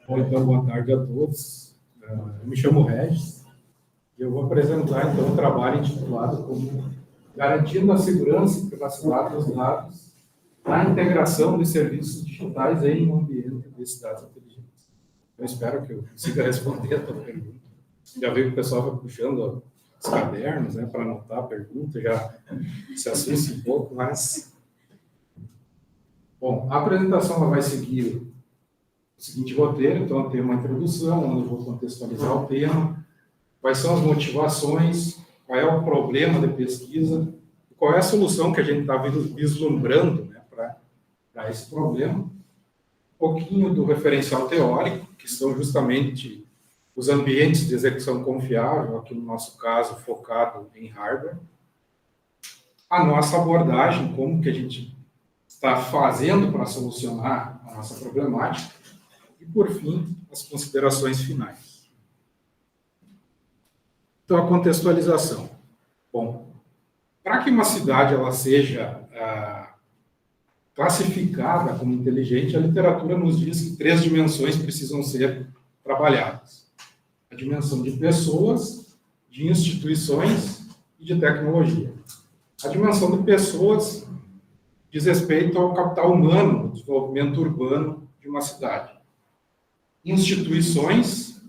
Bom, então, boa tarde a todos. Eu me chamo Regis e eu vou apresentar, então, um trabalho intitulado como Garantindo a Segurança e Privacidade dos Dados na Integração de Serviços Digitais em um Ambiente de Cidades Inteligentes. Eu espero que eu consiga responder a tua pergunta. Já vi que o pessoal vai puxando os cadernos, né, para anotar a pergunta, já se assusta um pouco, mas... Bom, a apresentação ela vai seguir o seguinte roteiro. Então, eu tenho uma introdução, onde eu vou contextualizar o tema, quais são as motivações, qual é o problema de pesquisa, qual é a solução que a gente está vislumbrando, né, para esse problema. Um pouquinho do referencial teórico, que são justamente os ambientes de execução confiável, aqui no nosso caso, focado em hardware. A nossa abordagem, como que a gente está fazendo para solucionar a nossa problemática. E, por fim, as considerações finais. Então, a contextualização. Bom, para que uma cidade ela seja classificada como inteligente, a literatura nos diz que 3 dimensões precisam ser trabalhadas. A dimensão de pessoas, de instituições e de tecnologia. A dimensão de pessoas diz respeito ao capital humano, no desenvolvimento urbano de uma cidade. Instituições,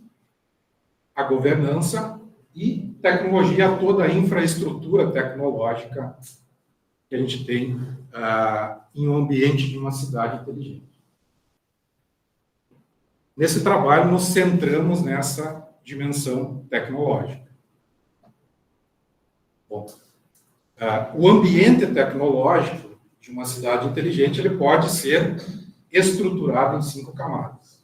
a governança e tecnologia, toda a infraestrutura tecnológica que a gente tem em um ambiente de uma cidade inteligente. Nesse trabalho, nos centramos nessa dimensão tecnológica. Bom, o ambiente tecnológico de uma cidade inteligente ele pode ser estruturado em 5 camadas.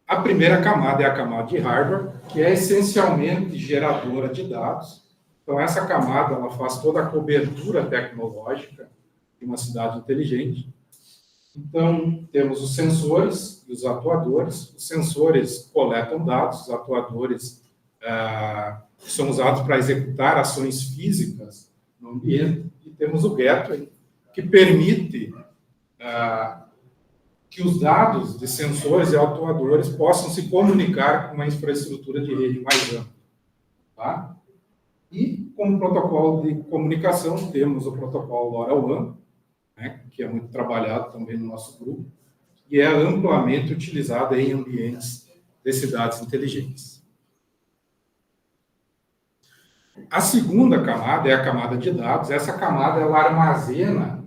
A primeira camada é a camada de hardware, que é essencialmente geradora de dados. Então, essa camada ela faz toda a cobertura tecnológica de uma cidade inteligente. Então, temos os sensores e os atuadores. Os sensores coletam dados, os atuadores são usados para executar ações físicas no ambiente. E temos o gateway, que permite que os dados de sensores e atuadores possam se comunicar com uma infraestrutura de rede mais ampla. Tá? E, como protocolo de comunicação, temos o protocolo LoRaWAN, né, que é muito trabalhado também no nosso grupo, e é amplamente utilizado em ambientes de cidades inteligentes. A segunda camada é a camada de dados. Essa camada ela armazena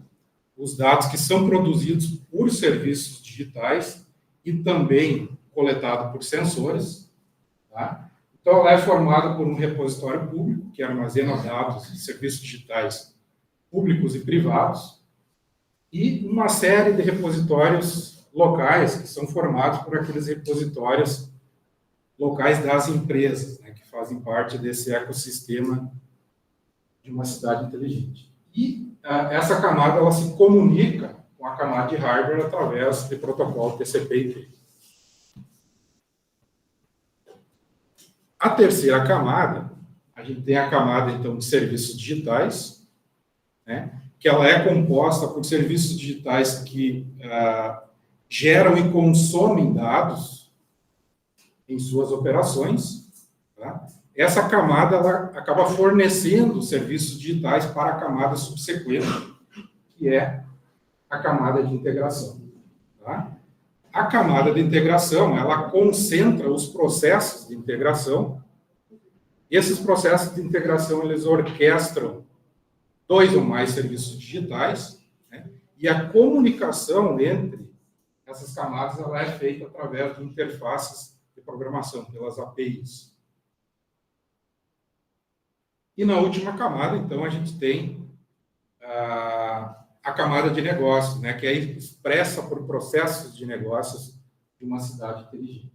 os dados que são produzidos por serviços digitais e também coletado por sensores. Tá? Então, ela é formada por um repositório público, que armazena dados de serviços digitais públicos e privados, e uma série de repositórios locais, que são formados por aqueles repositórios locais das empresas, né, que fazem parte desse ecossistema de uma cidade inteligente. E essa camada ela se comunica com a camada de hardware através de protocolo TCP/IP. A terceira camada, a gente tem a camada, então, de serviços digitais, né, que ela é composta por serviços digitais que geram e consomem dados em suas operações. Tá? Essa camada ela acaba fornecendo serviços digitais para a camada subsequente, que é a camada de integração. Tá? A camada de integração, ela concentra os processos de integração. Esses processos de integração, eles orquestram 2 ou mais serviços digitais, né? E a comunicação entre essas camadas ela é feita através de interfaces de programação, pelas APIs. E na última camada, então, a gente tem a camada de negócios, né, que é expressa por processos de negócios de uma cidade inteligente.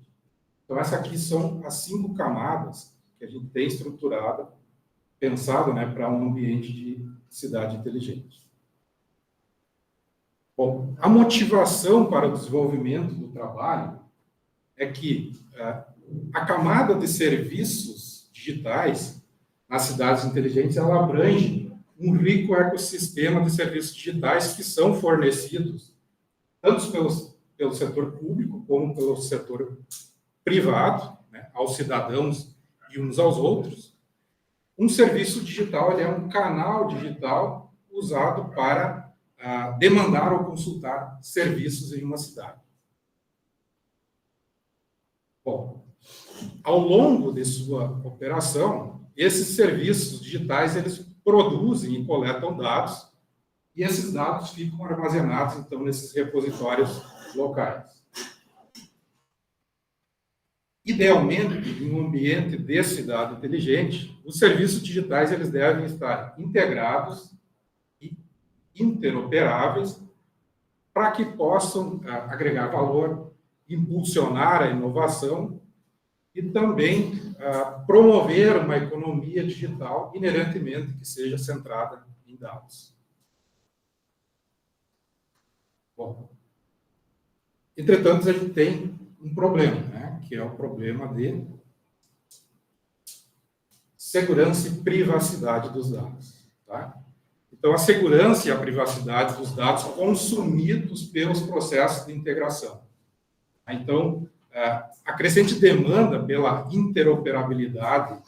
Então, essas aqui são as 5 camadas que a gente tem estruturada, pensado, né, para um ambiente de cidade inteligente. Bom, a motivação para o desenvolvimento do trabalho é que a camada de serviços digitais nas cidades inteligentes, ela abrange um rico ecossistema de serviços digitais que são fornecidos tanto pelo setor público como pelo setor privado, né, aos cidadãos e uns aos outros. Um serviço digital ele é um canal digital usado para demandar ou consultar serviços em uma cidade. Bom, ao longo de sua operação, esses serviços digitais eles produzem e coletam dados, e esses dados ficam armazenados, então, nesses repositórios locais. Idealmente, em um ambiente de cidade inteligente, os serviços digitais eles devem estar integrados e interoperáveis para que possam agregar valor, impulsionar a inovação e também promover uma economia digital inerentemente que seja centrada em dados. Bom, entretanto, a gente tem um problema, né, que é o problema de segurança e privacidade dos dados. Tá? Então, a segurança e a privacidade dos dados consumidos pelos processos de integração. Então, a crescente demanda pela interoperabilidade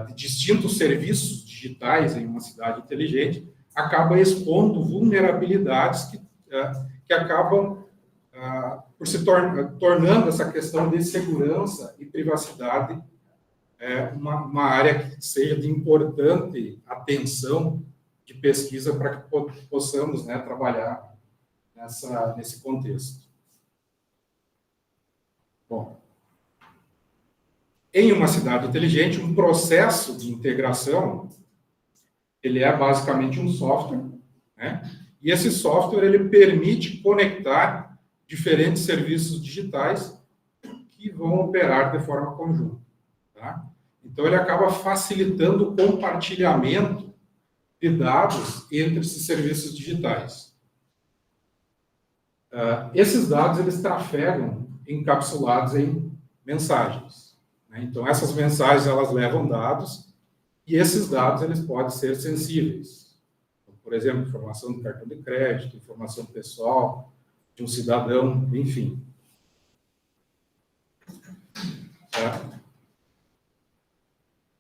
de distintos serviços digitais em uma cidade inteligente acaba expondo vulnerabilidades que acabam por se tornando essa questão de segurança e privacidade uma área que seja de importante atenção de pesquisa para que possamos, né, trabalhar nesse contexto. Bom, em uma cidade inteligente, um processo de integração, ele é basicamente um software, né? E esse software ele permite conectar diferentes serviços digitais que vão operar de forma conjunta. Tá? Então, ele acaba facilitando o compartilhamento de dados entre esses serviços digitais. Esses dados, eles trafegam encapsulados em mensagens. Né? Então, essas mensagens, elas levam dados, e esses dados, eles podem ser sensíveis. Então, por exemplo, informação do cartão de crédito, informação pessoal de um cidadão, enfim.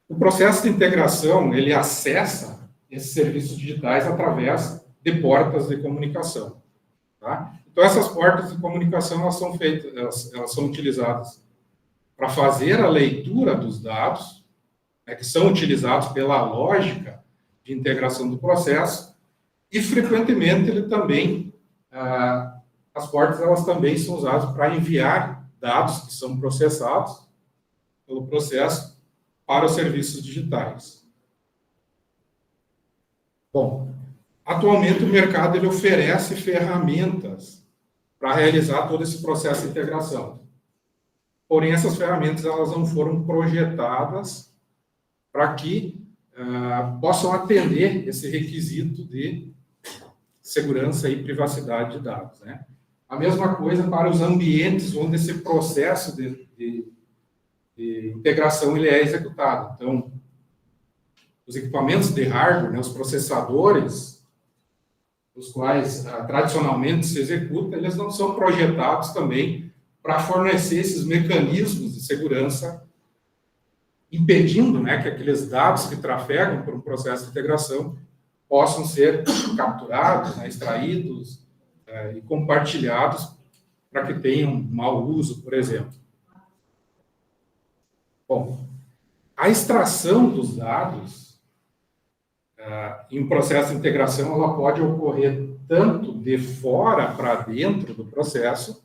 O processo de integração, ele acessa esses serviços digitais através de portas de comunicação. Tá? Então, essas portas de comunicação, elas são utilizadas para fazer a leitura dos dados, né, que são utilizados pela lógica de integração do processo, e, frequentemente, as portas, elas também são usadas para enviar dados que são processados pelo processo para os serviços digitais. Bom, atualmente o mercado ele oferece ferramentas para realizar todo esse processo de integração. Porém, essas ferramentas elas não foram projetadas para que possam atender esse requisito de segurança e privacidade de dados. Né? A mesma coisa para os ambientes onde esse processo de integração ele é executado. Então, os equipamentos de hardware, né, os processadores, os quais tradicionalmente se executa, eles não são projetados também para fornecer esses mecanismos de segurança, impedindo, né, que aqueles dados que trafegam por um processo de integração possam ser capturados, né, extraídos e compartilhados para que tenham mau uso, por exemplo. Bom, a extração dos dados em um processo de integração, ela pode ocorrer tanto de fora para dentro do processo,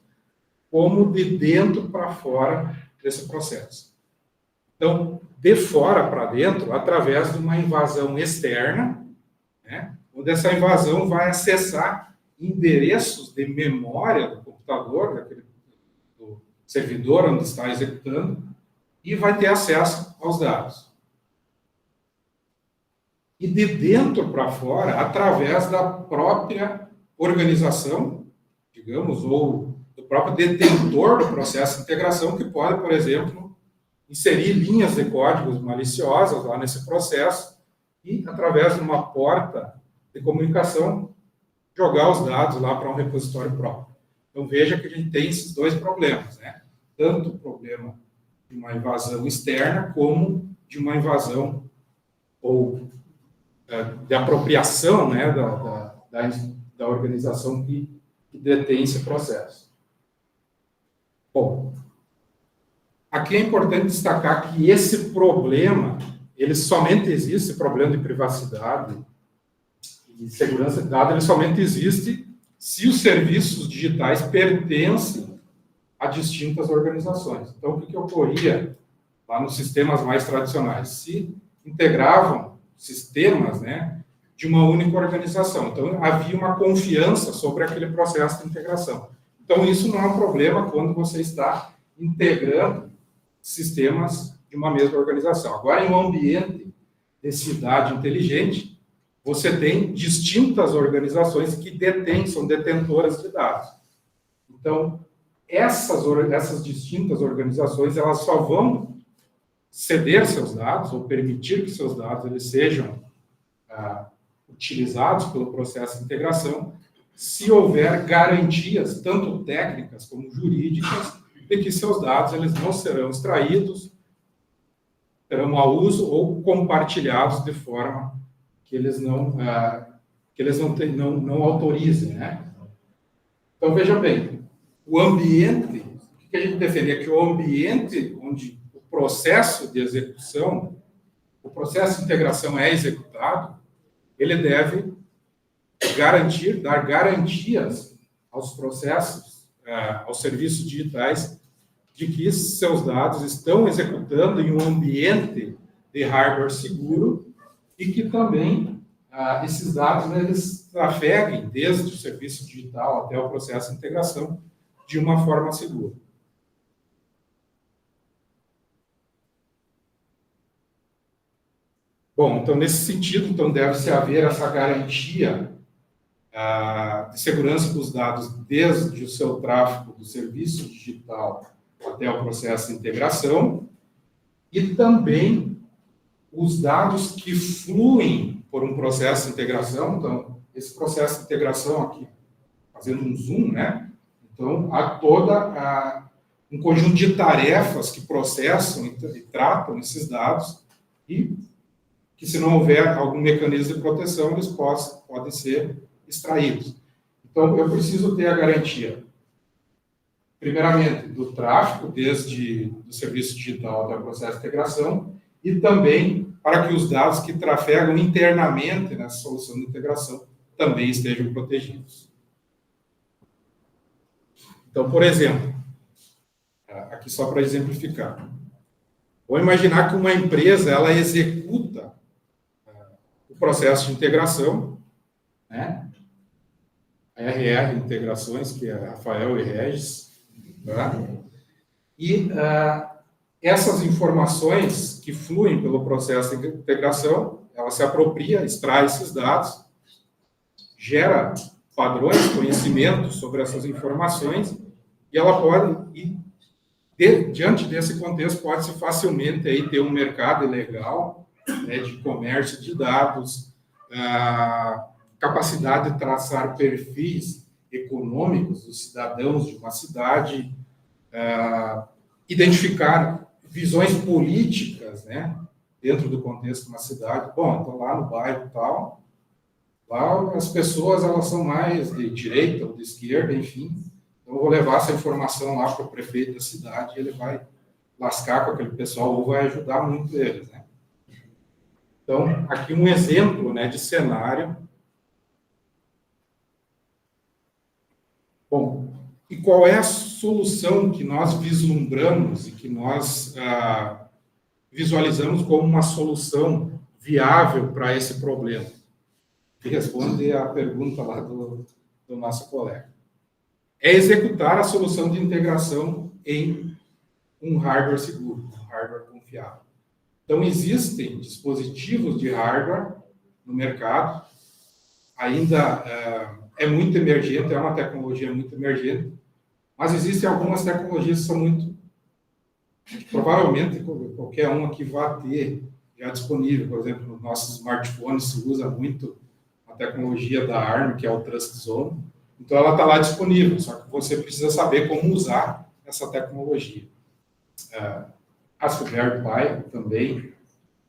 como de dentro para fora desse processo. Então, de fora para dentro, através de uma invasão externa, né, onde essa invasão vai acessar endereços de memória do computador, do servidor onde está executando, e vai ter acesso aos dados. E de dentro para fora, através da própria organização, digamos, ou do próprio detentor do processo de integração, que pode, por exemplo, inserir linhas de códigos maliciosas lá nesse processo e, através de uma porta de comunicação, jogar os dados lá para um repositório próprio. Então, veja que a gente tem esses dois problemas, né? Tanto o problema de uma invasão externa, como de uma invasão ou de apropriação, né, da organização que detém esse processo. Bom, aqui é importante destacar que esse problema, ele somente existe, esse problema de privacidade e segurança de dados, ele somente existe se os serviços digitais pertencem a distintas organizações. Então, o que ocorria lá nos sistemas mais tradicionais? Se integravam sistemas, né, de uma única organização. Então, havia uma confiança sobre aquele processo de integração. Então, isso não é um problema quando você está integrando sistemas de uma mesma organização. Agora, em um ambiente de cidade inteligente, você tem distintas organizações que são detentoras de dados. Então, essas distintas organizações, elas só vão ceder seus dados, ou permitir que seus dados eles sejam utilizados pelo processo de integração, se houver garantias, tanto técnicas como jurídicas, de que seus dados eles não serão extraídos, terão mau uso ou compartilhados de forma que eles não autorizem, né? Então, veja bem, o ambiente, o que a gente defende? Que o ambiente onde o processo de execução, o processo de integração é executado, ele deve dar garantias aos processos, aos serviços digitais, de que seus dados estão executando em um ambiente de hardware seguro e que também esses dados eles trafeguem desde o serviço digital até o processo de integração de uma forma segura. Bom, então, nesse sentido, então, deve-se haver essa garantia de segurança dos dados desde o seu tráfego do serviço digital até o processo de integração e também os dados que fluem por um processo de integração. Então, esse processo de integração aqui, fazendo um zoom, né? Então, há um conjunto de tarefas que processam e tratam esses dados e que, se não houver algum mecanismo de proteção, eles podem ser extraídos. Então, eu preciso ter a garantia, primeiramente, do tráfego, desde o serviço digital até o processo de integração, e também para que os dados que trafegam internamente nessa solução de integração também estejam protegidos. Então, por exemplo, aqui só para exemplificar, vou imaginar que uma empresa ela executa o processo de integração, né? A RR Integrações, que é Rafael e Regis, tá? E essas informações que fluem pelo processo de integração, ela se apropria, extrai esses dados, gera padrões, conhecimentos sobre essas informações, e ela pode, diante desse contexto, pode-se facilmente aí ter um mercado ilegal, né, de comércio de dados, capacidade de traçar perfis econômicos dos cidadãos de uma cidade, identificar visões políticas, né, dentro do contexto de uma cidade. Bom, então lá no bairro tal, lá as pessoas elas são mais de direita ou de esquerda, enfim. Então eu vou levar essa informação lá para o prefeito da cidade e ele vai lascar com aquele pessoal ou vai ajudar muito eles, né? Então, aqui um exemplo, né, de cenário. Bom, e qual é a solução que nós vislumbramos e que nós visualizamos como uma solução viável para esse problema? Que responde à pergunta lá do nosso colega. É executar a solução de integração em um hardware seguro, um hardware confiável. Então, existem dispositivos de hardware no mercado, ainda é muito emergente, é uma tecnologia muito emergente, mas existem algumas tecnologias que são muito... Provavelmente, qualquer um aqui vai ter já disponível. Por exemplo, nos nossos smartphones se usa muito a tecnologia da ARM, que é o Trust Zone. Então, ela está lá disponível, só que você precisa saber como usar essa tecnologia. A Raspberry Pi também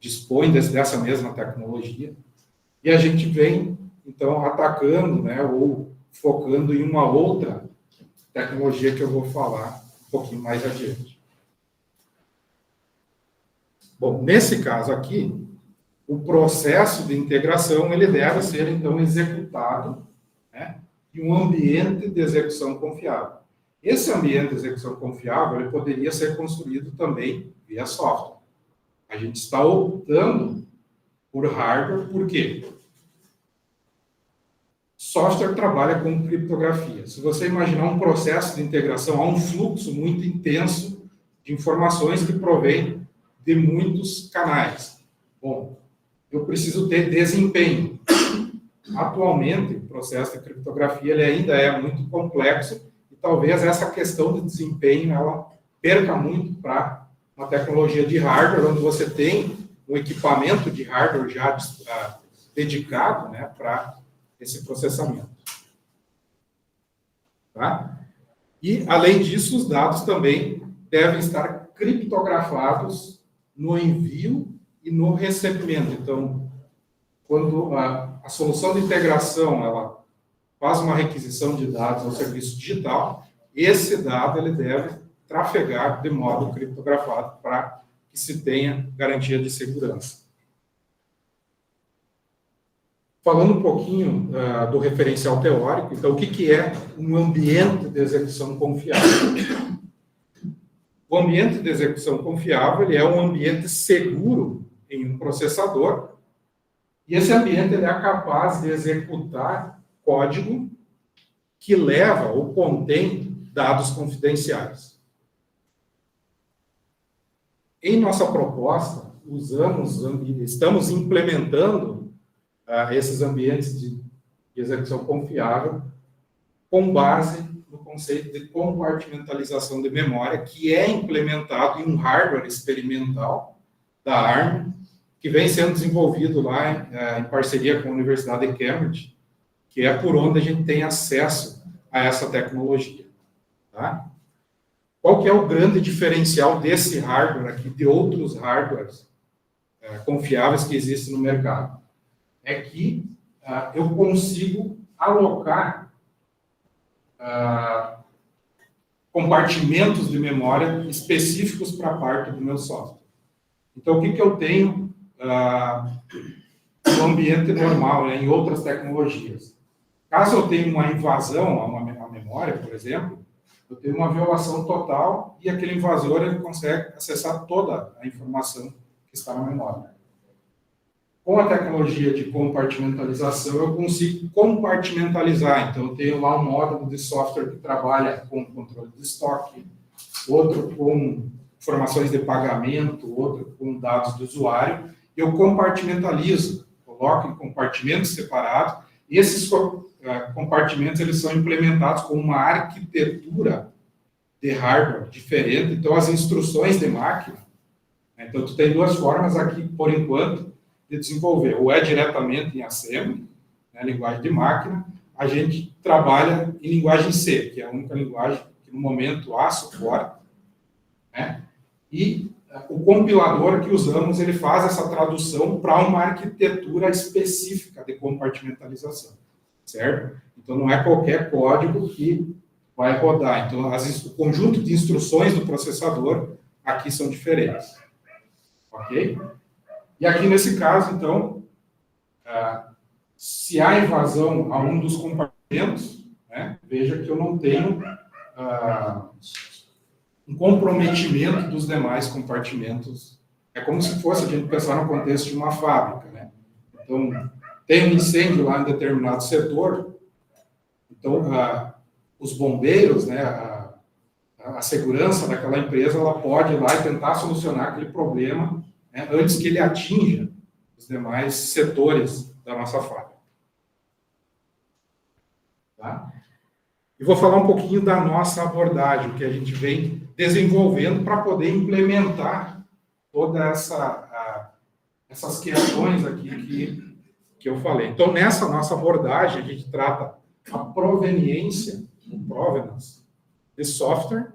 dispõe dessa mesma tecnologia, e a gente vem, então, atacando, né, ou focando em uma outra tecnologia que eu vou falar um pouquinho mais adiante. Bom, nesse caso aqui, o processo de integração ele deve ser, então, executado, né, em um ambiente de execução confiável. Esse ambiente de execução confiável ele poderia ser construído também via software. A gente está optando por hardware, por quê? Software trabalha com criptografia. Se você imaginar um processo de integração, há um fluxo muito intenso de informações que provém de muitos canais. Bom, eu preciso ter desempenho. Atualmente, o processo de criptografia ele ainda é muito complexo e talvez essa questão de desempenho ela perca muito para uma tecnologia de hardware, onde você tem um equipamento de hardware já dedicado, né, para esse processamento. Tá? E, além disso, os dados também devem estar criptografados no envio e no recebimento. Então, quando a solução de integração ela faz uma requisição de dados ao serviço digital, esse dado ele deve trafegar de modo criptografado para que se tenha garantia de segurança. Falando um pouquinho do referencial teórico, então, o que é um ambiente de execução confiável? O ambiente de execução confiável ele é um ambiente seguro em um processador, e esse ambiente ele é capaz de executar código que leva ou contém dados confidenciais. Em nossa proposta, estamos implementando esses ambientes de execução confiável com base no conceito de compartimentalização de memória, que é implementado em um hardware experimental da ARM, que vem sendo desenvolvido lá em parceria com a Universidade de Cambridge, que é por onde a gente tem acesso a essa tecnologia. Tá? Qual que é o grande diferencial desse hardware aqui, de outros hardwares confiáveis que existem no mercado? É que eu consigo alocar compartimentos de memória específicos para a parte do meu software. Então, o que eu tenho no ambiente normal, né, em outras tecnologias? Caso eu tenha uma invasão a uma memória, por exemplo, eu tenho uma violação total e aquele invasor ele consegue acessar toda a informação que está na memória. Com a tecnologia de compartimentalização, eu consigo compartimentalizar. Então, eu tenho lá um módulo de software que trabalha com controle de estoque, outro com informações de pagamento, outro com dados do usuário. Eu compartimentalizo, coloco em compartimentos separados, e esses compartimentos eles são implementados com uma arquitetura de hardware diferente. Então, as instruções de máquina, né? Então, tu tem duas formas aqui, por enquanto, de desenvolver. Ou é diretamente em assembly, né, linguagem de máquina, a gente trabalha em linguagem C, que é a única linguagem que no momento há suporte, né? E o compilador que usamos, ele faz essa tradução para uma arquitetura específica de compartimentalização, certo? Então, não é qualquer código que vai rodar. Então, o conjunto de instruções do processador aqui são diferentes. Ok? E aqui, nesse caso, então, se há invasão a um dos compartimentos, né, veja que eu não tenho um comprometimento dos demais compartimentos. É como se fosse, a gente pensar no contexto de uma fábrica, né? Então, tem um incêndio lá em determinado setor, então, os bombeiros, né, a segurança daquela empresa, ela pode ir lá e tentar solucionar aquele problema, né, antes que ele atinja os demais setores da nossa fábrica. Tá? E vou falar um pouquinho da nossa abordagem, que a gente vem desenvolvendo para poder implementar todas essas questões aqui que eu falei. Então, nessa nossa abordagem, a gente trata a proveniência, o provenance, de software,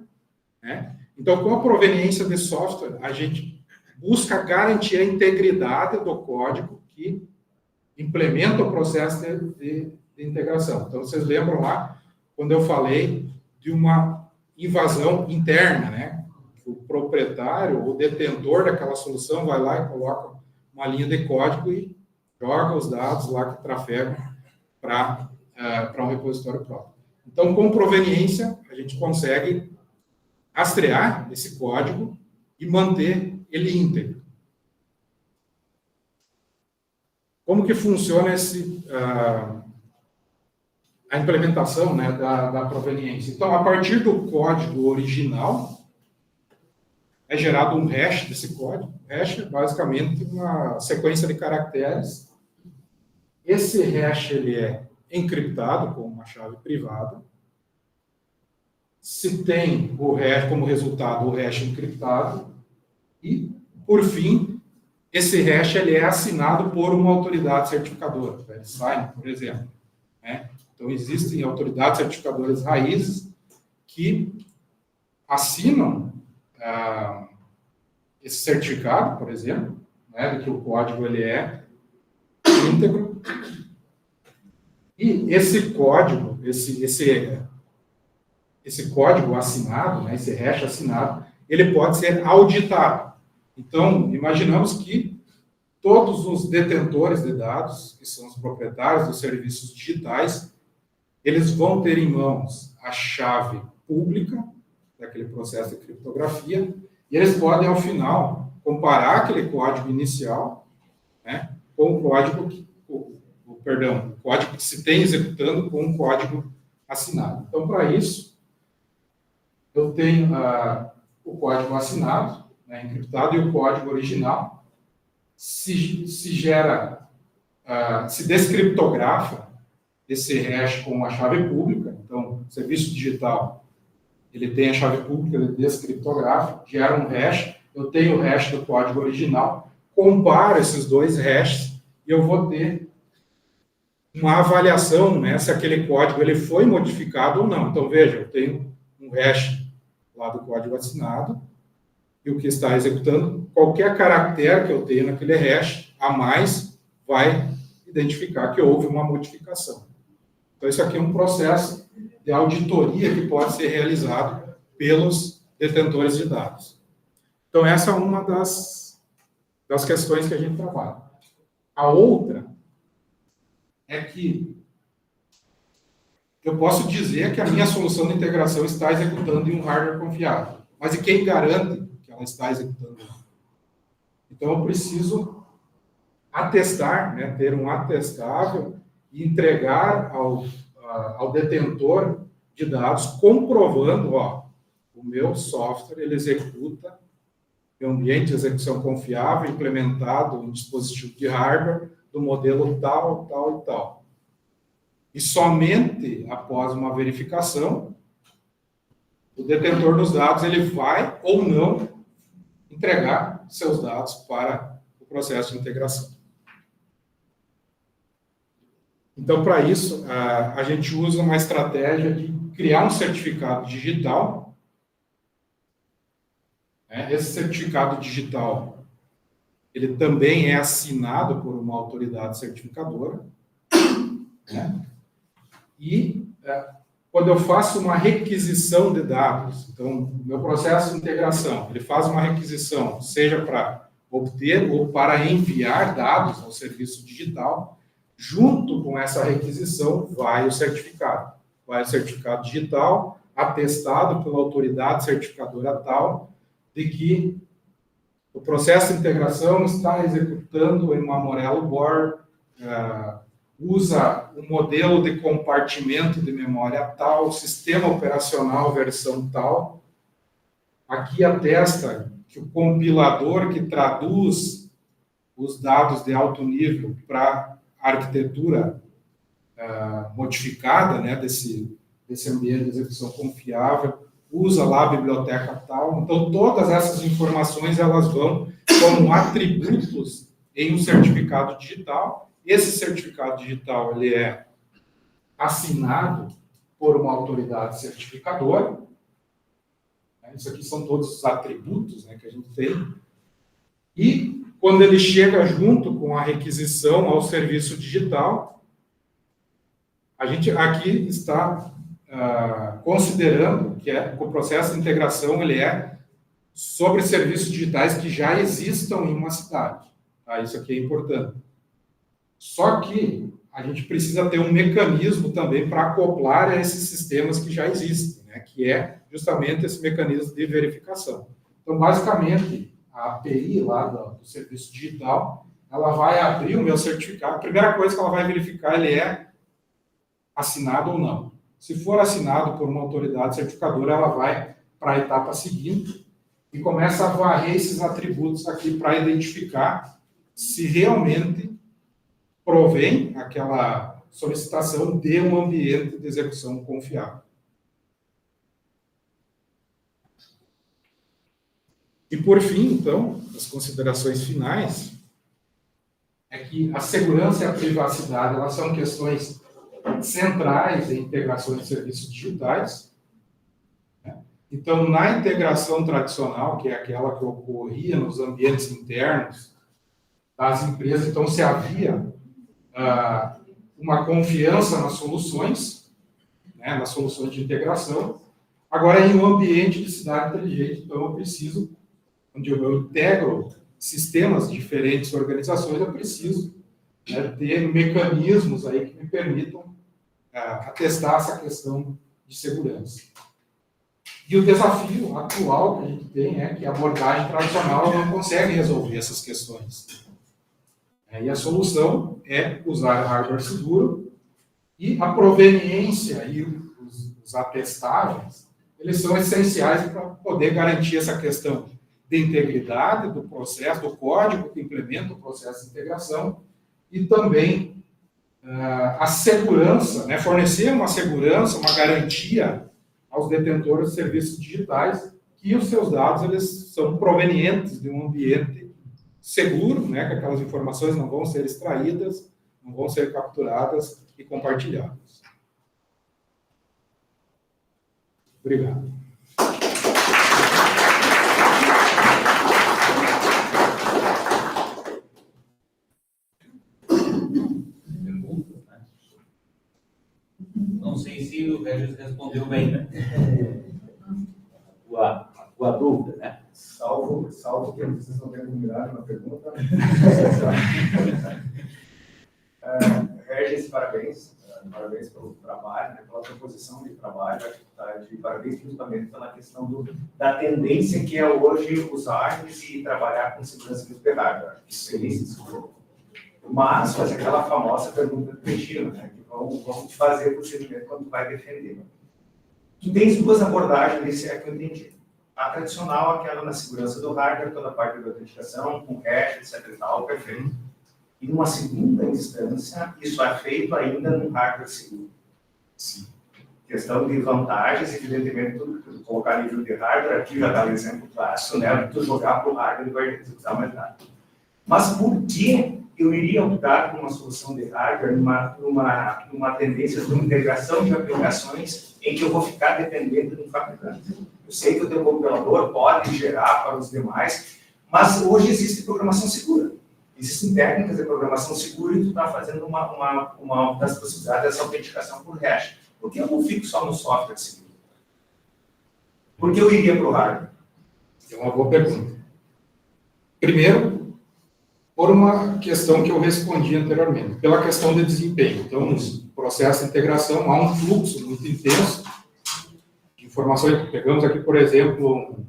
né? Então, com a proveniência de software, a gente busca garantir a integridade do código que implementa o processo de integração. Então, vocês lembram lá, quando eu falei de uma invasão interna, né? O proprietário, o detentor daquela solução vai lá e coloca uma linha de código e joga os dados lá que trafegam para um repositório próprio. Então, com proveniência, a gente consegue rastrear esse código e manter ele íntegro. Como que funciona a implementação, né, da proveniência? Então, a partir do código original, é gerado um hash desse código. Hash é basicamente uma sequência de caracteres. Esse hash ele é encriptado com uma chave privada. Se tem o hash como resultado, o hash encriptado. E, por fim, esse hash ele é assinado por uma autoridade certificadora, VeriSign, por exemplo, né? Então, existem autoridades certificadoras raízes que assinam esse certificado, por exemplo, né, de que o código ele é íntegro. E esse código, esse código assinado, né, esse hash assinado, ele pode ser auditado. Então, imaginamos que todos os detentores de dados, que são os proprietários dos serviços digitais, eles vão ter em mãos a chave pública daquele processo de criptografia, e eles podem, ao final, comparar aquele código inicial, né, com o código o código que se tem executando com um código assinado. Então, para isso, eu tenho o código assinado, né, encriptado, e o código original. Se descriptografa esse hash com a chave pública. Então, o serviço digital, ele tem a chave pública, ele descriptografa, gera um hash, eu tenho o hash do código original, comparo esses dois hashes e eu vou ter uma avaliação, né, se aquele código ele foi modificado ou não. Então, veja, eu tenho um hash lá do código assinado e o que está executando, qualquer caractere que eu tenho naquele hash a mais vai identificar que houve uma modificação. Então, isso aqui é um processo de auditoria que pode ser realizado pelos detentores de dados. Então, essa é uma das questões que a gente trabalha. A outra é que eu posso dizer que a minha solução de integração está executando em um hardware confiável. Mas e quem garante que ela está executando? Então, eu preciso atestar, né, ter um atestável e entregar ao detentor de dados, comprovando, o meu software, ele executa em um ambiente de execução confiável, implementado em dispositivo de hardware, do modelo tal, tal e tal. E somente após uma verificação, o detentor dos dados, ele vai ou não entregar seus dados para o processo de integração. Então, para isso, a gente usa uma estratégia de criar um certificado digital. Esse certificado digital, ele também é assinado por uma autoridade certificadora. Né? E quando eu faço uma requisição de dados, então, o meu processo de integração, ele faz uma requisição, seja para obter ou para enviar dados ao serviço digital, junto com essa requisição, vai o certificado. Vai o certificado digital, atestado pela autoridade certificadora tal, de que o processo de integração está executando em uma Morello Board, usa um modelo de compartimento de memória tal, sistema operacional versão tal. Aqui atesta que o compilador que traduz os dados de alto nível para a arquitetura modificada, né, desse ambiente de execução confiável, usa lá a biblioteca tal. Então, todas essas informações, elas vão como atributos em um certificado digital. Esse certificado digital, ele é assinado por uma autoridade certificadora. Isso aqui são todos os atributos, né, que a gente tem. E quando ele chega junto com a requisição ao serviço digital, a gente aqui está considerando que o processo de integração ele é sobre serviços digitais que já existam em uma cidade. Tá? Isso aqui é importante. Só que a gente precisa ter um mecanismo também para acoplar a esses sistemas que já existem, né? Que é justamente esse mecanismo de verificação. Então, basicamente, a API lá do serviço digital, ela vai abrir o meu certificado. A primeira coisa que ela vai verificar, ele é assinado ou não. Se for assinado por uma autoridade certificadora, ela vai para a etapa seguinte e começa a varrer esses atributos aqui para identificar se realmente provém aquela solicitação de um ambiente de execução confiável. E por fim, então, as considerações finais é que a segurança e a privacidade elas são questões centrais em integração de serviços digitais. Então, na integração tradicional, que é aquela que ocorria nos ambientes internos das empresas, então se havia uma confiança nas soluções, né, nas soluções de integração. Agora, em um ambiente de cidade inteligente, então eu preciso, onde eu integro sistemas de diferentes organizações, eu preciso, né, ter mecanismos aí que me permitam atestar essa questão de segurança. E o desafio atual que a gente tem é que a abordagem tradicional não consegue resolver essas questões. E a solução é usar hardware seguro e a proveniência e os atestáveis, eles são essenciais para poder garantir essa questão de integridade do processo, do código que implementa o processo de integração e também a segurança, né, fornecer uma segurança, uma garantia aos detentores de serviços digitais que os seus dados eles são provenientes de um ambiente seguro, né, que aquelas informações não vão ser extraídas, não vão ser capturadas e compartilhadas. Obrigado. Não sei se o Regis respondeu bem, né? A tua dúvida, né? Salvo que vocês não tenham combinado na pergunta. Regis, parabéns pelo trabalho, né, pela proposição de trabalho. Acho que está de parabéns justamente pela questão da tendência que é hoje usar e trabalhar com segurança de hardware. Experiência de segurança. Mas fazer aquela famosa pergunta do Peixinho, né, que vão te fazer o procedimento quando tu vai defender. Tu tens duas abordagens, esse é que eu entendi. A tradicional, aquela na segurança do hardware, toda a parte da autenticação, com hash, etc e tal, perfeito. E numa segunda instância, isso é feito ainda no hardware seguro. Sim. Questão de vantagens, evidentemente, tu colocar nível de hardware, aqui já dá um exemplo clássico, né? Tu jogar para o hardware e vai executar mais nada. Mas por que eu iria optar por uma solução de hardware numa tendência de uma integração de aplicações em que eu vou ficar dependendo de um fabricante? Eu sei que o teu compilador pode gerar para os demais, mas hoje existe programação segura. Existem técnicas de programação segura e tu está fazendo uma das possibilidades dessa autenticação por hash. Por que eu não fico só no software seguro? Por que eu iria para o hardware? É uma boa pergunta. Primeiro, por uma questão que eu respondi anteriormente, pela questão de desempenho. Então, no processo de integração, há um fluxo muito intenso de informações. Pegamos aqui, por exemplo,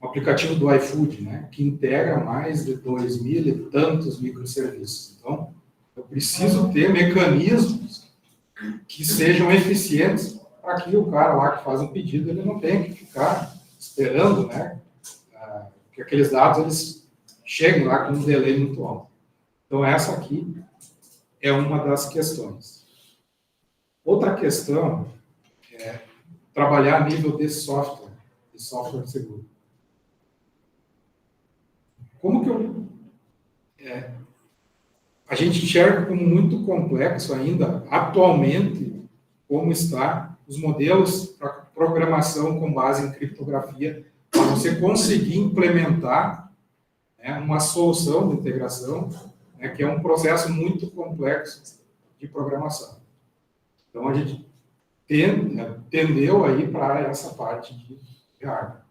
um aplicativo do iFood, né, que integra mais de 2.000 e tantos microserviços. Então, eu preciso ter mecanismos que sejam eficientes para que o cara lá que faz um pedido, ele não tenha que ficar esperando, né, que aqueles dados eles cheguem lá com um delay muito alto. Então, essa aqui é uma das questões. Outra questão é trabalhar a nível de software seguro. Como que eu a gente enxerga como muito complexo ainda, atualmente, como está os modelos para programação com base em criptografia, para você conseguir implementar, né, uma solução de integração, né, que é um processo muito complexo de programação. Então, a gente tendeu aí para essa parte de hardware.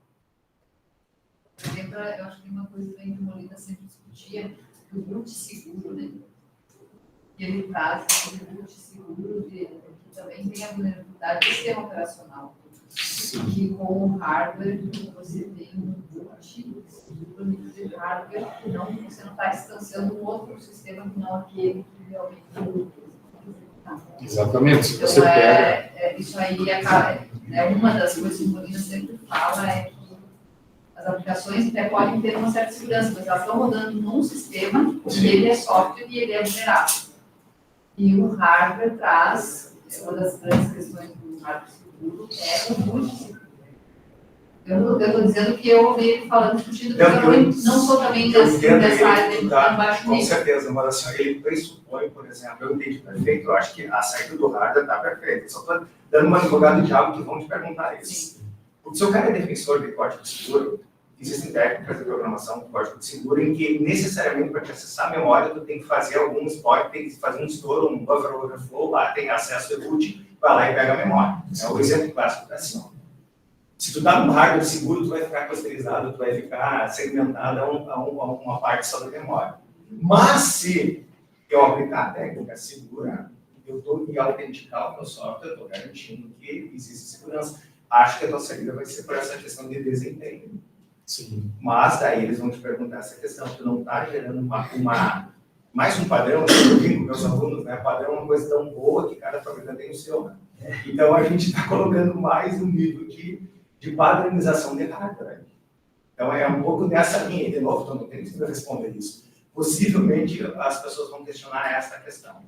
Eu acho que uma coisa também que o Molina sempre discutia, que o boot seguro, né? E ele traz esse boot seguro que também tem a vulnerabilidade do sistema operacional. Que com o hardware você tem um boot seguro de hardware que não, você não está instanciando um outro sistema que não aquele que realmente Exatamente. Se então, você pega... isso aí uma das coisas que o Molina sempre fala é que as aplicações até podem ter uma certa segurança, mas elas estão rodando num sistema e ele é software e ele é vulnerável. E o hardware traz, uma das grandes questões do hardware seguro é o boot seguro. Eu estou dizendo que eu ouvi ele falando, discutindo, porque eu não sou também dessa área de baixo nível. Com certeza, mas assim, ele pressupõe, por exemplo, eu entendi perfeito, eu acho que a saída do hardware está perfeita. Só estou dando uma advogada de diabo que vão te perguntar isso. Porque se o cara é defensor de código seguro, existem técnicas de programação de código seguro em que necessariamente para te acessar a memória tu tem que fazer algum exploit, tem que fazer um estouro, um buffer overflow, lá tem acesso ao boot, vai lá e pega a memória. É o exemplo clássico da assim. Se tu dá um hardware seguro, tu vai ficar clusterizado, tu vai ficar segmentado a uma parte só da memória. Mas se eu aplicar a técnica segura, e autenticar o meu software, eu estou garantindo que existe segurança. Acho que a tua saída vai ser por essa questão de desempenho. Sim. Mas daí eles vão te perguntar essa questão, tu não está gerando mais um padrão, eu digo com meus alunos, né? Padrão é uma coisa tão boa que cada fabricante tem o seu, né? Então a gente está colocando mais um nível de padronização de hardware. Então é um pouco nessa linha, de novo, então não tem que responder isso. Possivelmente as pessoas vão questionar essa questão.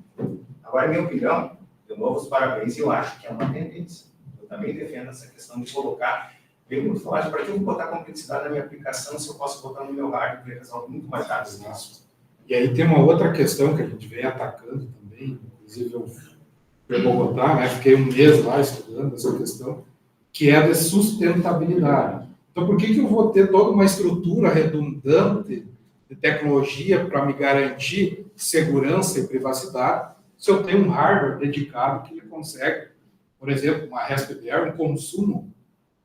Agora, minha opinião, de novo, os parabéns, eu acho que é uma tendência. Eu também defendo essa questão de colocar. Tem muito falar, para que eu vou botar complexidade na minha aplicação se eu posso botar no meu hardware que resolve muito mais rápido que isso? E aí tem uma outra questão que a gente vem atacando também, inclusive eu fui a Bogotá, né, fiquei um mês lá estudando essa questão, que é a de sustentabilidade. Então, por que eu vou ter toda uma estrutura redundante de tecnologia para me garantir segurança e privacidade se eu tenho um hardware dedicado que ele consegue, por exemplo, uma Raspberry, um consumo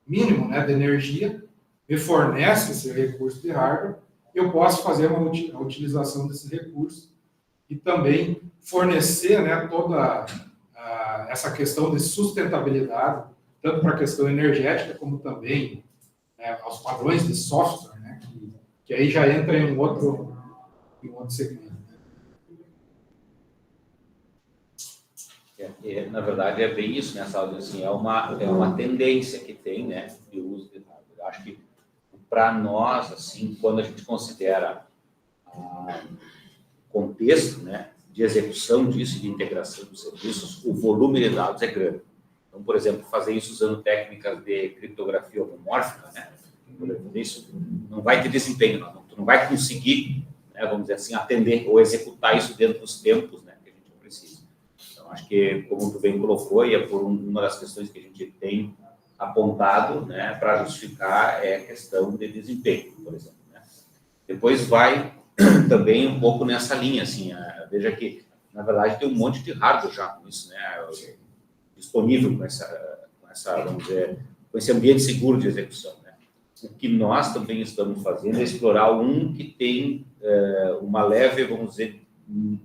mínimo, né, de energia, me fornece esse recurso de hardware, eu posso fazer a utilização desse recurso e também fornecer, né, toda essa questão de sustentabilidade, tanto para a questão energética, como também aos padrões de software, né, que aí já entra em um outro segmento. Na verdade, é bem isso, né, Saldo? Assim, é uma tendência que tem, né, de uso de hardware. Eu acho que, para nós, assim, quando a gente considera o contexto, né, de execução disso, de integração dos serviços, o volume de dados é grande. Então, por exemplo, fazer isso usando técnicas de criptografia homomórfica, né, isso não vai ter desempenho, não. Tu não vai conseguir, né, vamos dizer assim, atender ou executar isso dentro dos tempos, né, que a gente precisa. Acho que, como tu bem colocou, e é por uma das questões que a gente tem apontado, né, para justificar a questão de desempenho, por exemplo. Né. Depois vai também um pouco nessa linha, assim, veja que, na verdade, tem um monte de hardware já com isso, né, disponível com essa, vamos dizer, com esse ambiente seguro de execução. Né. O que nós também estamos fazendo é explorar um que tem uma leve, vamos dizer,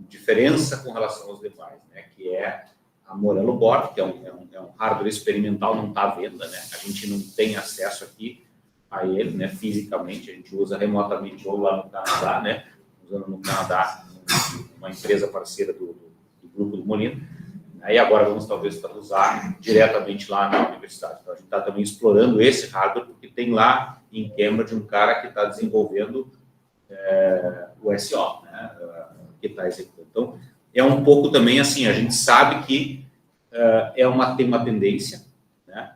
diferença com relação aos demais, né, que é a Morello Board, que é um hardware experimental, não está à venda, né, a gente não tem acesso aqui a ele, né, fisicamente, a gente usa remotamente ou lá no Canadá, né, usando no Canadá uma empresa parceira do grupo do Molina, aí agora vamos talvez usar diretamente lá na universidade. Então a gente está também explorando esse hardware, porque tem lá em Cambridge um cara que está desenvolvendo o SO, né, que está executando. Então, é um pouco também assim, a gente sabe que tem uma tendência, né?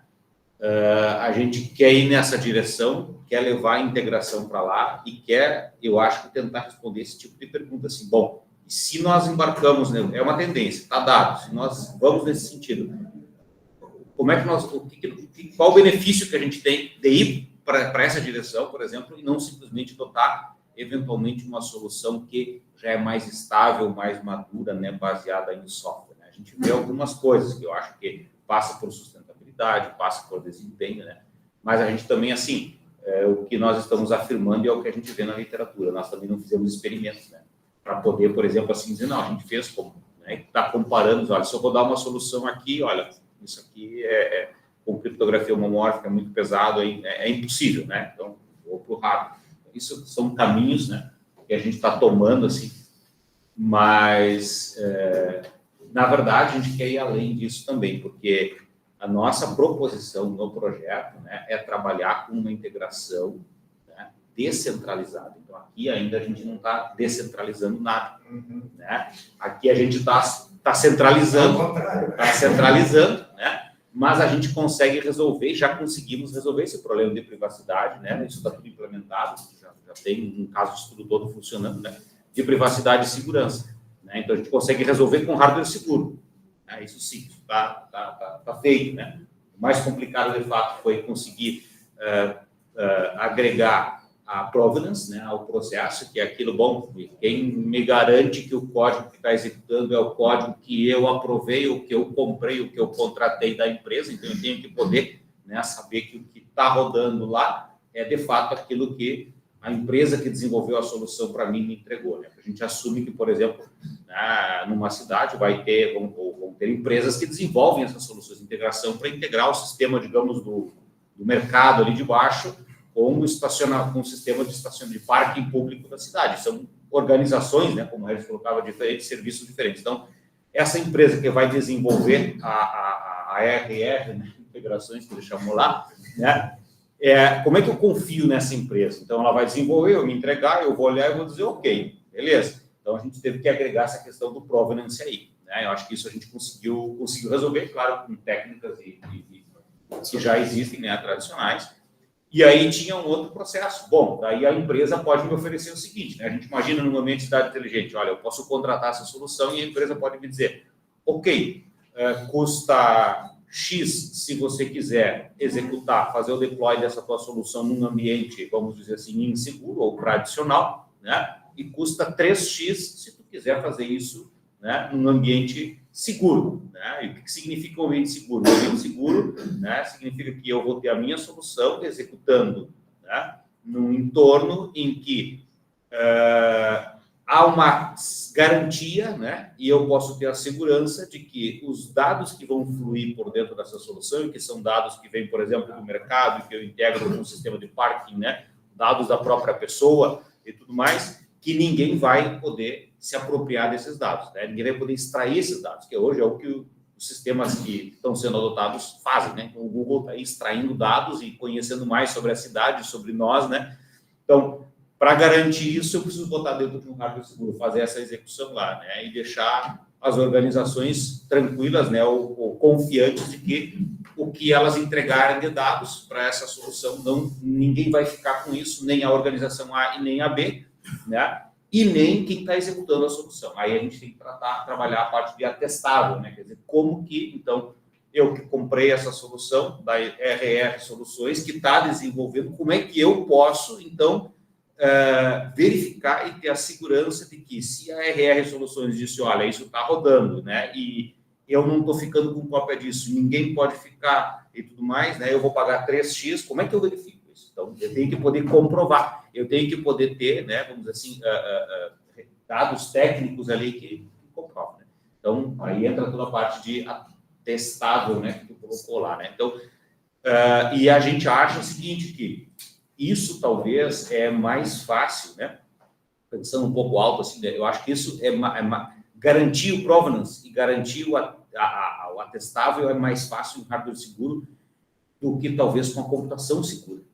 A gente quer ir nessa direção, quer levar a integração para lá e quer, eu acho, que tentar responder esse tipo de pergunta, assim, bom, se nós embarcamos, né, é uma tendência, está dado, se nós vamos nesse sentido, como é que nós, qual o benefício que a gente tem de ir para essa direção, por exemplo, e não simplesmente adotar, eventualmente, uma solução que já é mais estável, mais madura, né, baseada em software. Né? A gente vê algumas coisas que eu acho que passa por sustentabilidade, passa por desempenho, né? Mas a gente também, assim, o que nós estamos afirmando é o que a gente vê na literatura. Nós também não fizemos experimentos, né? Para poder, por exemplo, assim, dizer, não, a gente fez como, né? Está comparando, olha, se eu vou dar uma solução aqui, olha, isso aqui com criptografia homomórfica é muito pesado, é impossível, né? Então, vou para o hardware. Isso são caminhos, né, que a gente está tomando, assim, mas, na verdade, a gente quer ir além disso também, porque a nossa proposição no projeto, né, é trabalhar com uma integração, né, descentralizada. Então, aqui ainda a gente não está descentralizando nada. Né? Aqui a gente está centralizando, né? Mas a gente consegue resolver, já conseguimos resolver esse problema de privacidade, né? Isso está tudo implementado, já tem um caso de estudo todo funcionando, né? De privacidade e segurança. Né? Então, a gente consegue resolver com hardware seguro. Né? Isso sim, está feito. Né? O mais complicado, de fato, foi conseguir agregar a provenance, né, ao processo, que é aquilo, bom, quem me garante que o código que está executando é o código que eu aprovei, o que eu comprei, o que eu contratei da empresa, então eu tenho que poder, né, saber que o que está rodando lá é, de fato, aquilo que a empresa que desenvolveu a solução para mim me entregou. Né? A gente assume que, por exemplo, numa cidade vão ter empresas que desenvolvem essas soluções de integração para integrar o sistema, digamos, do mercado ali de baixo, com o sistema de parking público da cidade. São organizações, né, como eles colocavam, diferentes serviços diferentes. Então, essa empresa que vai desenvolver a RR, né, integrações que ele chamou lá, né, como é que eu confio nessa empresa? Então, ela vai desenvolver, eu me entregar, eu vou olhar e vou dizer, ok, beleza. Então, a gente teve que agregar essa questão do provenance aí. Né? Eu acho que isso a gente conseguiu resolver, claro, com técnicas que já existem, né, tradicionais. E aí tinha um outro processo. Bom, daí a empresa pode me oferecer o seguinte, né? A gente imagina num ambiente de cidade inteligente, olha, eu posso contratar essa solução e a empresa pode me dizer, ok, custa X se você quiser executar, fazer o deploy dessa tua solução num ambiente, vamos dizer assim, inseguro ou tradicional, né? E custa 3X se tu quiser fazer isso, né, num ambiente seguro. Né? E o que significa um ambiente seguro? Um ambiente seguro, né, significa que eu vou ter a minha solução executando, né, num entorno em que há uma garantia, né, e eu posso ter a segurança de que os dados que vão fluir por dentro dessa solução, e que são dados que vêm, por exemplo, do mercado, que eu integro com um sistema de parking, né, dados da própria pessoa e tudo mais, que ninguém vai poder se apropriar desses dados, né? Ninguém vai poder extrair esses dados, que hoje é o que os sistemas que estão sendo adotados fazem, né? Então, o Google está aí extraindo dados e conhecendo mais sobre a cidade, sobre nós, né? Então, para garantir isso, eu preciso botar dentro de um hardware seguro, fazer essa execução lá, né? E deixar as organizações tranquilas, né? Ou confiantes de que o que elas entregarem de dados para essa solução, ninguém vai ficar com isso, nem a organização A e nem a B, né? E nem quem está executando a solução. Aí a gente tem que trabalhar a parte de atestável, né? Quer dizer, como que, então, eu que comprei essa solução da RR Soluções, que está desenvolvendo, como é que eu posso, então, verificar e ter a segurança de que se a RR Soluções disse, olha, isso está rodando, né? E eu não estou ficando com cópia disso, ninguém pode ficar e tudo mais, né? Eu vou pagar 3x, como é que eu verifico isso? Então, eu tenho que poder comprovar, eu tenho que poder ter, né, vamos dizer assim, dados técnicos ali que comprovam, né? Então, aí entra toda a parte de atestável, né, que tu colocou lá, né? Então, e a gente acha o seguinte, que isso talvez é mais fácil, né? Pensando um pouco alto, assim, né? Eu acho que isso garantir o provenance e garantir o atestável é mais fácil em hardware seguro do que talvez com a computação segura.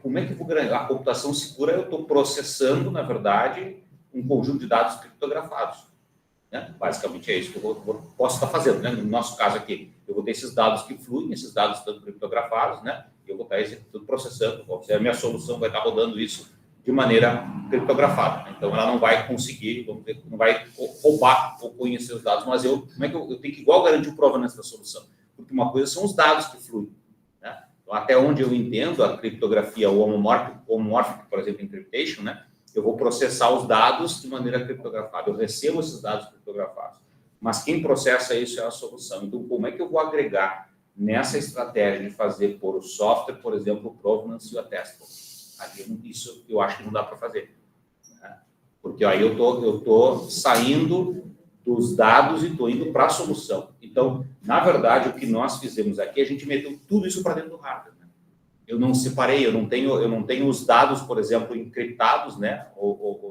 Como é que eu vou garantir? A computação segura, eu estou processando, na verdade, um conjunto de dados criptografados. Né? Basicamente é isso que eu posso estar fazendo. Né? No nosso caso aqui, eu vou ter esses dados que fluem, esses dados estão criptografados, né? E eu vou estar executando, processando. A minha solução vai estar rodando isso de maneira criptografada. Então, ela não vai conseguir, vamos dizer, não vai roubar ou conhecer os dados, mas como é que eu tenho que igual garantir o provenance da solução? Porque uma coisa são os dados que fluem, né? Então, até onde eu entendo a criptografia homomórfica, por exemplo, encryptation, né? Eu vou processar os dados de maneira criptografada, eu recebo esses dados criptografados, mas quem processa isso é a solução. Então, como é que eu vou agregar nessa estratégia de fazer por o software, por exemplo, o provenance e o attestable? Isso eu acho que não dá para fazer, né? Porque aí eu tô saindo dos dados e estou indo para a solução. Então, na verdade, o que nós fizemos aqui, a gente meteu tudo isso para dentro do hardware, né? Eu não separei, eu não tenho os dados, por exemplo, encriptados, né?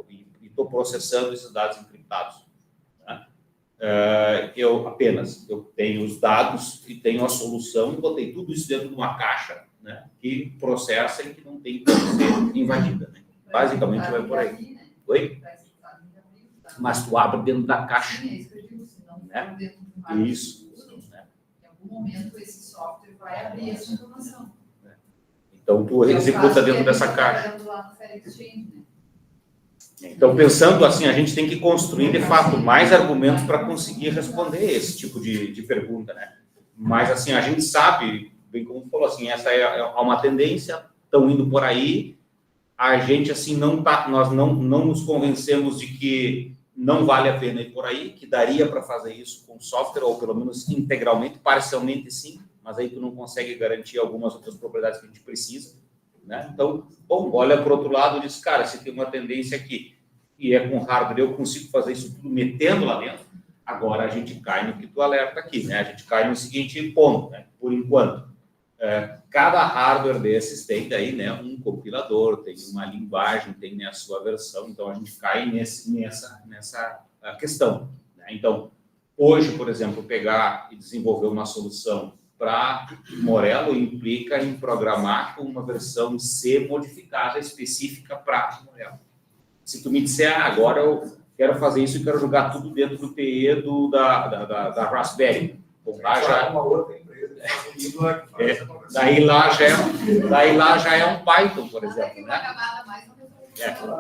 E estou processando esses dados encriptados, né? Eu tenho os dados e tenho a solução e botei tudo isso dentro de uma caixa, né, que processa e que não tem como ser invadida, né? Basicamente vai por aí. Oi? Mas tu abre dentro da caixa. Sim, é isso que eu digo, senão Né? dentro do hardware. Isso. Né? Em algum momento esse software vai abrir essa informação. Então tu executa dentro dessa caixa. Lá no Fair Exchange, né? Então, pensando assim, a gente tem que construir, de fato, mais argumentos para conseguir responder esse tipo de pergunta, né? Mas, assim, a gente sabe, bem como falou, assim, essa é uma tendência, estão indo por aí, a gente, assim, nós não nos convencemos de que não vale a pena ir por aí, que daria para fazer isso com software, ou pelo menos integralmente, parcialmente sim, mas aí tu não consegue garantir algumas outras propriedades que a gente precisa, né? Então, bom, olha para o outro lado e diz, cara, se tem uma tendência aqui, e é com hardware, eu consigo fazer isso tudo metendo lá dentro, agora a gente cai no que tu alerta aqui, né? A gente cai no seguinte ponto, né? Por enquanto, cada hardware desses tem daí, né, um compilador, tem uma linguagem, tem, né, a sua versão, então a gente cai nessa questão, né? Então, hoje, por exemplo, pegar e desenvolver uma solução para Morello implica em programar com uma versão C modificada específica para Morello. Se tu me disser, agora eu quero fazer isso e quero jogar tudo dentro do PE da Raspberry, comprar já uma outra empresa daí lá já é um Python, por exemplo, né?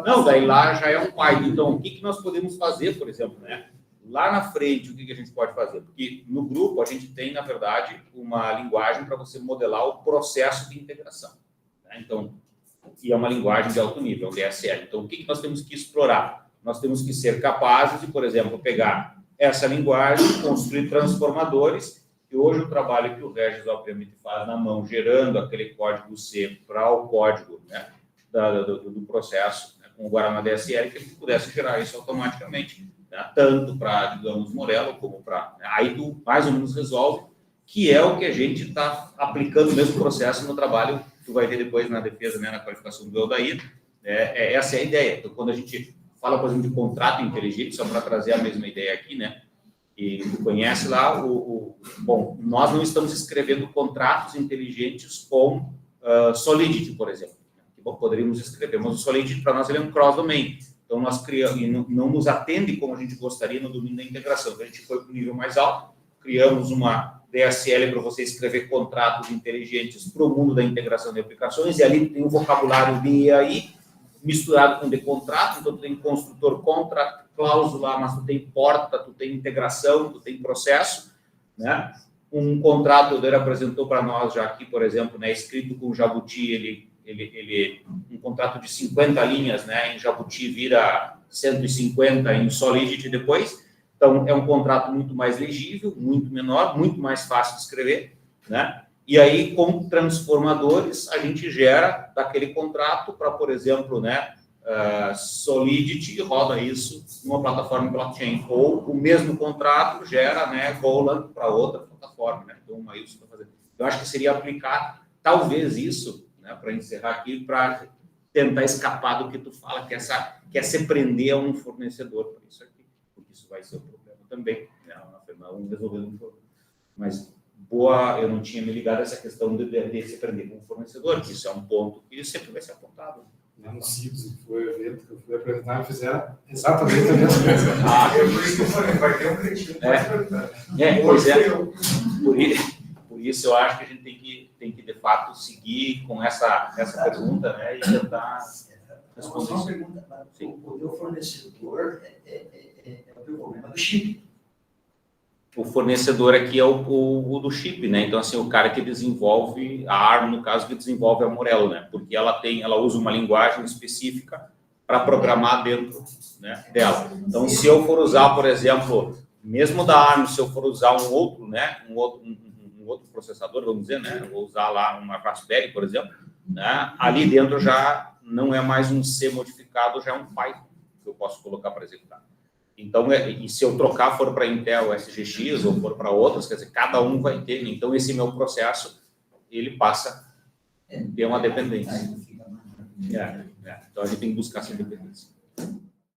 Não, daí lá já é um Python. Então, o que nós podemos fazer, por exemplo, né? Lá na frente, o que a gente pode fazer? Porque no grupo a gente tem, na verdade, uma linguagem para você modelar o processo de integração, né? Então, e é uma linguagem de alto nível, um DSL. Então, o que nós temos que explorar? Nós temos que ser capazes de, por exemplo, pegar essa linguagem, construir transformadores, e hoje o trabalho que o Regis, obviamente, faz na mão, gerando aquele código C para o código, né, do processo, né, com o Guaraná DSL, que ele pudesse gerar isso automaticamente, né, tanto para, digamos, Morello, como para... Aí tu mais ou menos resolve, que é o que a gente está aplicando o mesmo processo no trabalho, tu vai ver depois na defesa, né, na qualificação do Eldair. Essa é a ideia. Então, quando a gente fala, por exemplo, de contrato inteligente, só para trazer a mesma ideia aqui, né, e tu conhece lá bom, nós não estamos escrevendo contratos inteligentes com Solidity, por exemplo. Bom, poderíamos escrever, mas o Solidity para nós ele é um cross-domain. Então, nós criamos, e não nos atende como a gente gostaria no domínio da integração. Então, a gente foi para o nível mais alto, criamos uma DSL para você escrever contratos inteligentes para o mundo da integração de aplicações, e ali tem um vocabulário de aí misturado com de contrato, então tu tem construtor, contrato, cláusula, mas tu tem porta, tu tem integração, tu tem processo, né? Um contrato, ele apresentou para nós já aqui, por exemplo, né, escrito com Jabuti, um contrato de 50 linhas, né, em Jabuti vira 150 em Solidity depois. Então, é um contrato muito mais legível, muito menor, muito mais fácil de escrever, né? E aí, com transformadores, a gente gera daquele contrato para, por exemplo, né, Solidity roda isso numa plataforma blockchain. Ou o mesmo contrato gera, né, Golang para outra plataforma, né? Então, aí isso está fazendo. Eu acho que seria aplicar, talvez, isso, né, para encerrar aqui, para tentar escapar do que tu fala, que é se prender a um fornecedor para isso aqui. Isso vai ser um problema também, né? Não resolver um problema. Mas, eu não tinha me ligado a essa questão de se prender com o fornecedor, que isso é um ponto que sempre vai ser apontado. No CIBS, que foi o evento que eu fui apresentar, me fizeram exatamente a mesma coisa. Eu por isso que eu falei, vai ter um cretino para perguntar. Pois é. Por isso eu acho que a gente tem que de fato, seguir com essa pergunta, né, e tentar responder Só uma isso. pergunta. Sim. O teu fornecedor é o teu problema do chip. O fornecedor aqui é o do chip, né? Então, assim, o cara que desenvolve, a ARM, no caso, que desenvolve a Morello, né? Porque ela usa uma linguagem específica para programar dentro, né, dela. Então, se eu for usar, por exemplo, mesmo da ARM, se eu for usar um outro, né, um outro processador, vamos dizer, né? Eu vou usar lá uma Raspberry, por exemplo, né? Ali dentro já não é mais um C modificado, já é um Python que eu posso colocar para executar. Então, e se eu trocar for para Intel SGX ou for para outras, quer dizer, cada um vai ter. Então, esse meu processo, ele passa a ter uma dependência. Então, a gente tem que buscar essa dependência.